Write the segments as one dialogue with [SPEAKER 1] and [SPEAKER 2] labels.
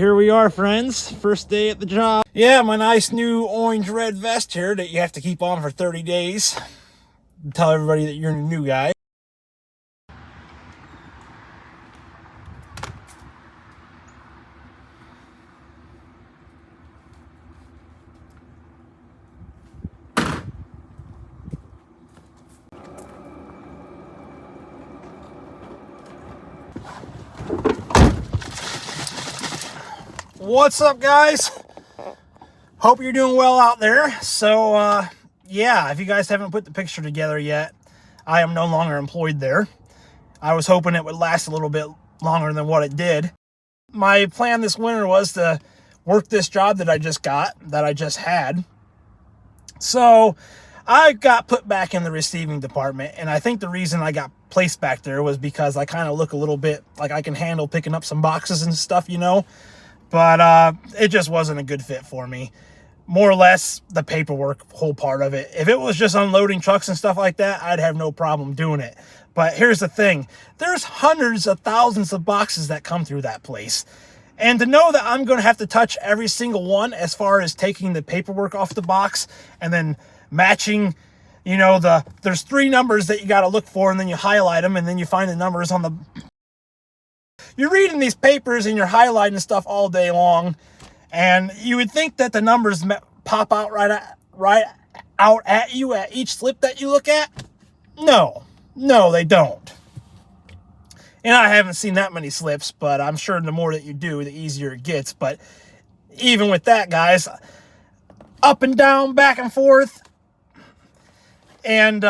[SPEAKER 1] Here we are, friends. First day at the job. Yeah, my nice new orange-red vest here that you have to keep on for 30 days. Tell everybody that you're a new guy. What's up, guys? Hope you're doing well out there. So, yeah, if you guys haven't put the picture together yet, I am no longer employed there. I was hoping it would last a little bit longer than what it did. My plan this winter was to work this job that I just had. So I got put back in the receiving department, and I think the reason I got placed back there was because I kind of look a little bit like I can handle picking up some boxes and stuff, you know. But it just wasn't a good fit for me. More or less, the paperwork, whole part of it. If it was just unloading trucks and stuff like that, I'd have no problem doing it. But here's the thing. There's hundreds of thousands of boxes that come through that place. And to know that I'm going to have to touch every single one as far as taking the paperwork off the box and then matching, you know, there's 3 numbers that you got to look for, and then you highlight them, and then you find the numbers on the... You're reading these papers and you're highlighting stuff all day long, and you would think that the numbers pop out right out at you at each slip that you look at. No, they don't. And I haven't seen that many slips, but I'm sure the more that you do, the easier it gets. But even with that, guys, up and down, back and forth, and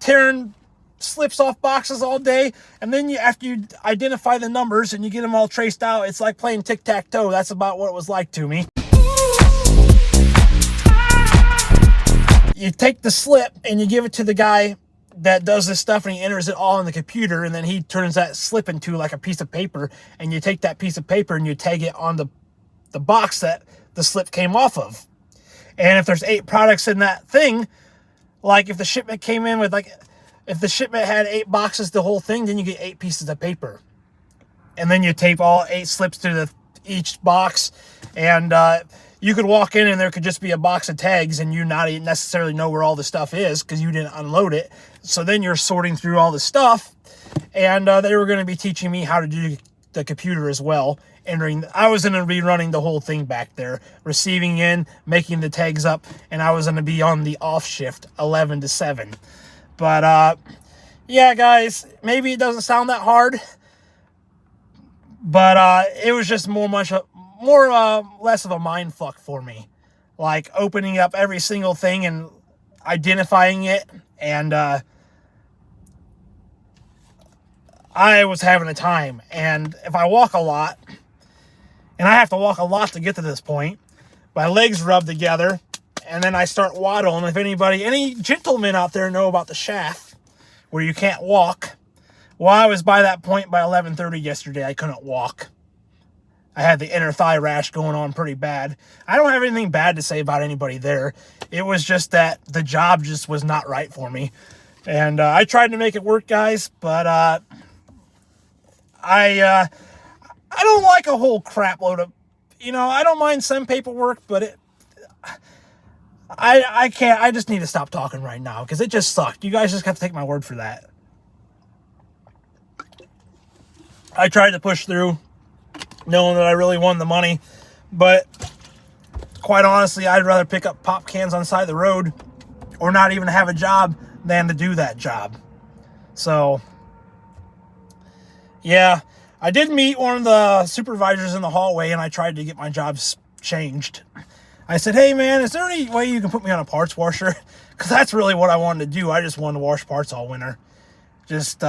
[SPEAKER 1] tearing slips off boxes all day, and then after you identify the numbers and you get them all traced out, it's like playing tic-tac-toe. That's about what it was like to me. You take the slip and you give it to the guy that does this stuff, and he enters it all in the computer, and then he turns that slip into like a piece of paper, and you take that piece of paper and you tag it on the box that the slip came off of. And if there's 8 products in that thing, like if the shipment came in with if the shipment had 8 boxes, the whole thing, then you get 8 pieces of paper. And then you tape all 8 slips to each box. And you could walk in and there could just be a box of tags and you not even necessarily know where all the stuff is because you didn't unload it. So then you're sorting through all the stuff. And they were going to be teaching me how to do the computer as well. I was going to be running the whole thing back there, receiving in, making the tags up, and I was going to be on the off shift, 11 to 7. But, yeah, guys, maybe it doesn't sound that hard, but it was just less of a mind fuck for me. Like opening up every single thing and identifying it, and I was having a time. And if I walk a lot, and I have to walk a lot to get to this point, my legs rub together, and then I start waddling. If any gentlemen out there know about the shaft where you can't walk, well, I was by that point by 11:30 yesterday. I couldn't walk. I had the inner thigh rash going on pretty bad. I don't have anything bad to say about anybody there. It was just that the job just was not right for me. And I tried to make it work, guys, but I don't like a whole crap load of, I don't mind some paperwork, but I can't. I just need to stop talking right now because it just sucked. You guys just have to take my word for that. I tried to push through, knowing that I really wanted the money, but quite honestly, I'd rather pick up pop cans on the side of the road or not even have a job than to do that job. So, yeah, I did meet one of the supervisors in the hallway, and I tried to get my job changed. I said, hey, man, is there any way you can put me on a parts washer? Because that's really what I wanted to do. I just wanted to wash parts all winter. Just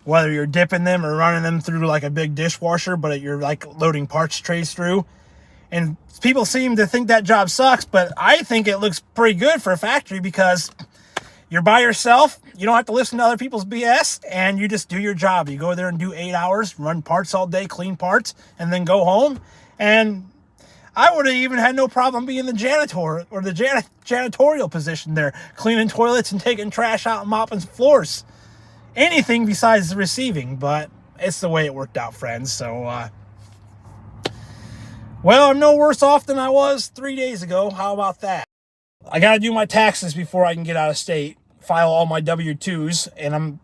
[SPEAKER 1] whether you're dipping them or running them through like a big dishwasher, but you're like loading parts trays through. And people seem to think that job sucks, but I think it looks pretty good for a factory because you're by yourself. You don't have to listen to other people's BS, and you just do your job. You go there and do 8 hours, run parts all day, clean parts, and then go home. And I would have even had no problem being the janitor or the janitorial position there, cleaning toilets and taking trash out and mopping floors. Anything besides the receiving, but it's the way it worked out, friends. So, Well, I'm no worse off than I was 3 days ago. How about that? I got to do my taxes before I can get out of state, file all my W-2s, and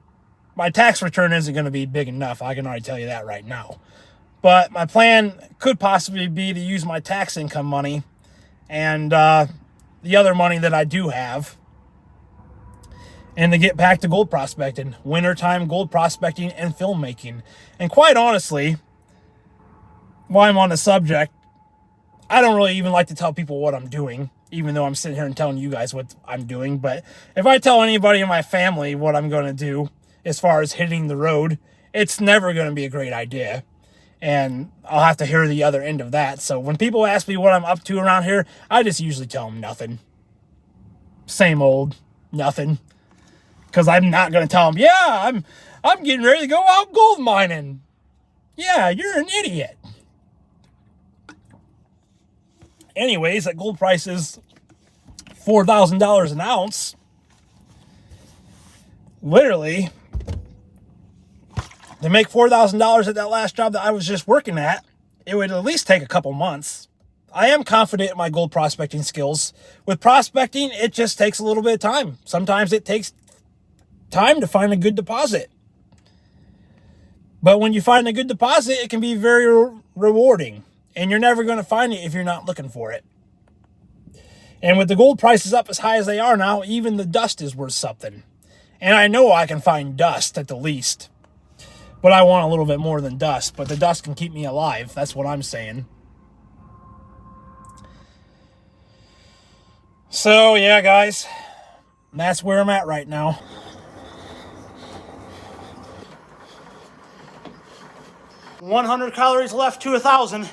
[SPEAKER 1] my tax return isn't going to be big enough. I can already tell you that right now. But my plan could possibly be to use my tax income money and the other money that I do have, and to get back to gold prospecting, wintertime gold prospecting and filmmaking. And quite honestly, while I'm on the subject, I don't really even like to tell people what I'm doing, even though I'm sitting here and telling you guys what I'm doing. But if I tell anybody in my family what I'm going to do as far as hitting the road, it's never going to be a great idea. And I'll have to hear the other end of that. So when people ask me what I'm up to around here, I just usually tell them nothing. Same old, nothing. Because I'm not going to tell them, yeah, I'm getting ready to go out gold mining. Yeah, you're an idiot. Anyways, that gold price is $4,000 an ounce. Literally, to make $4,000 at that last job that I was just working at, it would at least take a couple months. I am confident in my gold prospecting skills. With prospecting, it just takes a little bit of time. Sometimes it takes time to find a good deposit. But when you find a good deposit, it can be very rewarding. And you're never going to find it if you're not looking for it. And with the gold prices up as high as they are now, even the dust is worth something. And I know I can find dust at the least. But I want a little bit more than dust. But the dust can keep me alive. That's what I'm saying. So, yeah, guys. That's where I'm at right now. $100 calories left to 1,000.